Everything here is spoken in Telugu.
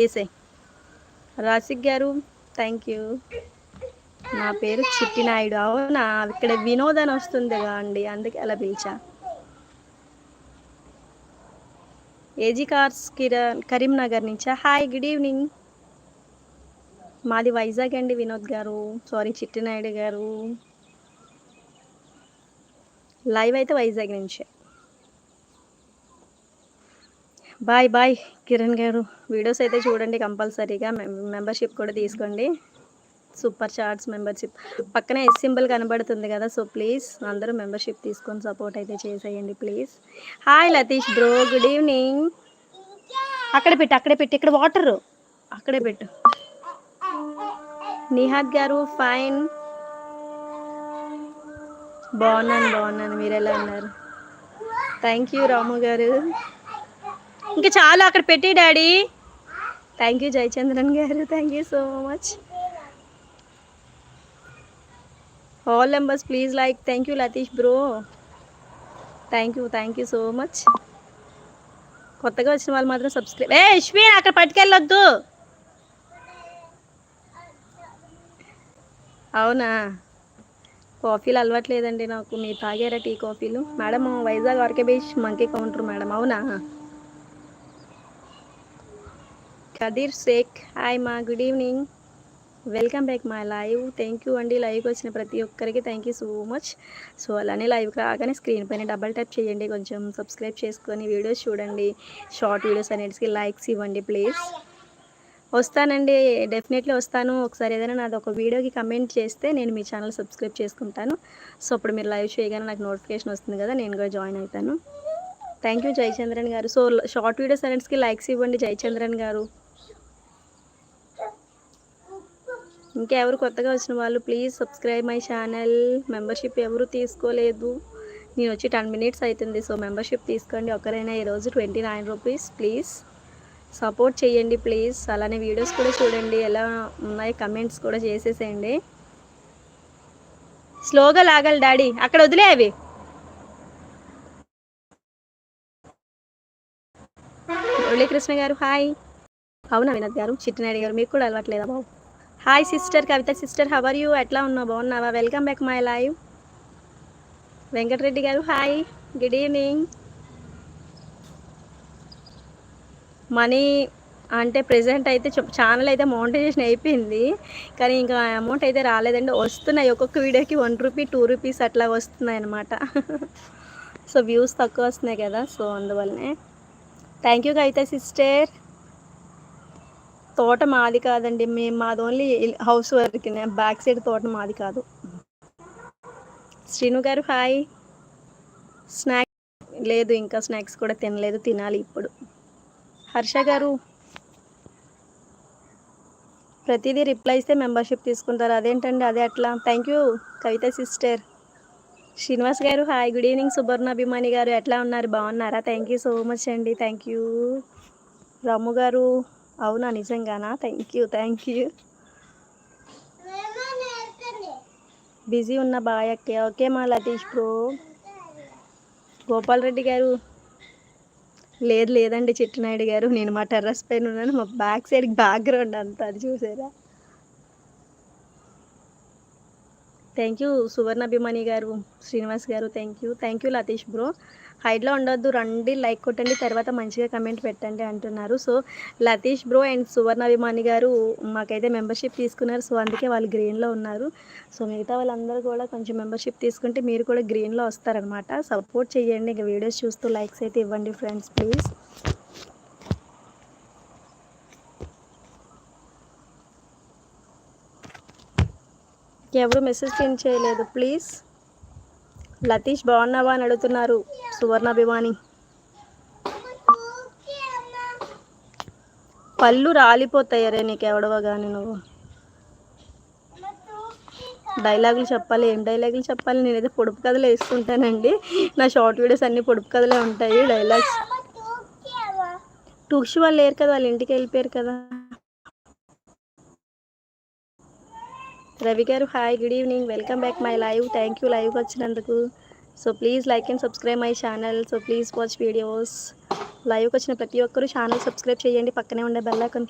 చేసే రాసిక్ గారు థ్యాంక్ యూ. నా పేరు చిట్టి నాయుడు. అవునా, ఇక్కడ వినోద్ అని వస్తుందిగా అండి, అందుకే అలా పిలిచా. ఏజీ కార్స్ కరీంనగర్ నుంచా? Hi, good evening. మాది వైజాగ్ అండి వినోద్ గారు, సారీ చిట్టి నాయుడు గారు. లైవ్ అయితే వైజాగ్ నుంచే. బాయ్ బాయ్ కిరణ్ గారు. వీడియోస్ అయితే చూడండి కంపల్సరీగా, మెంబర్షిప్ కూడా తీసుకోండి. సూపర్ చాట్స్ మెంబర్షిప్ పక్కనే ఎస్ సింబల్ కనబడుతుంది కదా, సో ప్లీజ్ అందరూ మెంబర్షిప్ తీసుకొని సపోర్ట్ అయితే చేసేయండి please. Hi Latheesh bro, good evening. అక్కడే పెట్టు ఇక్కడ వాటర్ అక్కడే పెట్టు. నిహాద్ గారు ఫైన్, బాగున్నాను. మీరు ఎలా ఉన్నారు? థ్యాంక్ యూ రాము గారు. ఇంకా చాలు అక్కడ పెట్టి డాడీ. థ్యాంక్ యూ జయచంద్రన్ గారు, thank you so much. All members please like. Thank you Latheesh bro, thank you so much. కొత్తగా వచ్చిన వాళ్ళు మాత్రం సబ్స్క్రైబ్. అశ్విన్ అక్కడ పట్టుకెళ్ళొద్దు. అవునా, కాఫీలు అలవాట్లేదండి నాకు. మీరు తాగారా టీ కాఫీలు? Madam Vizag RK beach monkey counter madam. అవునా. కదీర్ షేక్ హాయ్ మా, good evening, welcome back my live. Thank you అండి, లైవ్కి వచ్చిన ప్రతి ఒక్కరికి thank you so much. So అలానే లైవ్ రాగానే స్క్రీన్ పైన డబల్ ట్యాప్ చేయండి, కొంచెం సబ్స్క్రైబ్ చేసుకొని వీడియోస్ చూడండి. షార్ట్ వీడియోస్ అన్నిటికీ లైక్స్ ఇవ్వండి ప్లీజ్. వస్తానండి, డెఫినెట్లీ వస్తాను. ఒకసారి ఏదైనా నాది ఒక వీడియోకి కమెంట్ చేస్తే నేను మీ ఛానల్ సబ్స్క్రైబ్ చేసుకుంటాను. సో అప్పుడు మీరు లైవ్ చేయగానే నాకు నోటిఫికేషన్ వస్తుంది కదా, నేను కూడా జాయిన్ అవుతాను. థ్యాంక్ యూ జయచంద్రన్ గారు. సో షార్ట్ వీడియోస్ అన్నిటికీ లైక్స్ ఇవ్వండి జయచంద్రన్ గారు. ఇంకెవరు కొత్తగా వచ్చిన వాళ్ళు please subscribe my channel. Membership ఎవరు తీసుకోలేదు, నేను వచ్చి 10 minutes అవుతుంది. సో మెంబర్షిప్ తీసుకోండి ఒకరైనా ఈరోజు 29 రూపీస్. ప్లీజ్ సపోర్ట్ చేయండి ప్లీజ్. అలానే వీడియోస్ కూడా చూడండి, ఎలా ఉన్నాయి కమెంట్స్ కూడా చేసేసేయండి. స్లోగా లాగాలి డాడీ, అక్కడ వదిలే అవి. మురళీకృష్ణ గారు హాయ్. అవునా వినోద్ గారు, చిట్టినాయుడు గారు మీకు కూడా అలవాట్లేదా బాబు? Hi sister Kavitha sister, how are you? ఎట్లా ఉన్నావు, బాగున్నావా? Welcome back my live. Venkatareddy గారు హాయ్, గుడ్ ఈవినింగ్. మనీ అంటే ప్రెజెంట్ అయితే ఛానల్ అయితే మోనిటైజేషన్ అయిపోయింది, కానీ ఇంకా అమౌంట్ అయితే రాలేదండి. వస్తున్నాయి ఒక్కొక్క వీడియోకి 1 రూపీ 2 రూపీస్ అట్లా వస్తున్నాయి అన్నమాట. సో వ్యూస్ తక్కువ వస్తున్నాయి కదా, సో అందువల్లనే. Thank you Kavitha sister. తోట మాది కాదండి, మాది only house work, back side తోట మాది కాదు. శ్రీను గారు హాయ్. స్నాక్స్ లేదు, ఇంకా స్నాక్స్ కూడా తినలేదు, తినాలి ఇప్పుడు. హర్ష గారు ప్రతిదీ రిప్లై ఇస్తే మెంబర్షిప్ తీసుకుంటారు, అదేంటండి అదే అట్లా? Thank you Kavitha sister. Srinivas గారు హాయ్, గుడ్ ఈవినింగ్. సుబర్ణ అభిమాని గారు ఎట్లా ఉన్నారు, బాగున్నారా? థ్యాంక్ యూ సో మచ్ అండి, థ్యాంక్ యూ. రాము గారు అవునా నిజంగానా? Thank you. బిజీ ఉన్న బాయ్ అక్కే. ఓకే మా లతీష్ బ్రో. గోపాల్ రెడ్డి గారు లేదండి చిట్టినాయుడు గారు, నేను మా టెర్రస్ పైన ఉన్నాను, మా బ్యాక్ సైడ్ బ్యాక్గ్రౌండ్ అంతా అది చూసారా. థ్యాంక్ యూ సువర్ణ అభిమాని గారు, శ్రీనివాస్ గారు థ్యాంక్ యూ లతీష్ బ్రో. హైడ్లో ఉండొద్దు, రండి లైక్ కొట్టండి, తర్వాత మంచిగా కమెంట్ పెట్టండి అంటున్నారు. సో లతీష్ బ్రో అండ్ సువర్ణ అభిమాని గారు మాకైతే మెంబర్షిప్ తీసుకున్నారు, సో అందుకే వాళ్ళు గ్రీన్లో ఉన్నారు. సో మిగతా వాళ్ళందరూ కూడా కొంచెం మెంబర్షిప్ తీసుకుంటే మీరు కూడా గ్రీన్లో వస్తారనమాట. సపోర్ట్ చేయండి, ఇంకా వీడియోస్ చూస్తూ లైక్స్ అయితే ఇవ్వండి ఫ్రెండ్స్ ప్లీజ్. ఎవరు మెసేజ్ పిన్ చేయలేదు ప్లీజ్. లతీష్ బాగున్నావా అని అడుగుతున్నారు సువర్ణ అభిమాని. పళ్ళు రాలిపోతాయరే నీకు ఎవడవా కానీ, నువ్వు డైలాగులు చెప్పాలి. ఏం డైలాగులు చెప్పాలి? నేనైతే పొడుపు కథలు వేసుకుంటానండి, నా షార్ట్ వీడియోస్ అన్నీ పొడుపు కథలే ఉంటాయి. డైలాగ్స్ టూక్షి వాళ్ళు లేరు కదా, వాళ్ళ ఇంటికి వెళ్ళిపోయారు కదా. రవి గారు hi, good evening, welcome back my live. Thank you లైవ్కి వచ్చినందుకు. So please like and subscribe my channel. So please watch videos. లైవ్కి వచ్చిన ప్రతి ఒక్కరూ ఛానల్ సబ్స్క్రైబ్ చేయండి, పక్కనే ఉండే బెల్ ఐకాన్ క్లిక్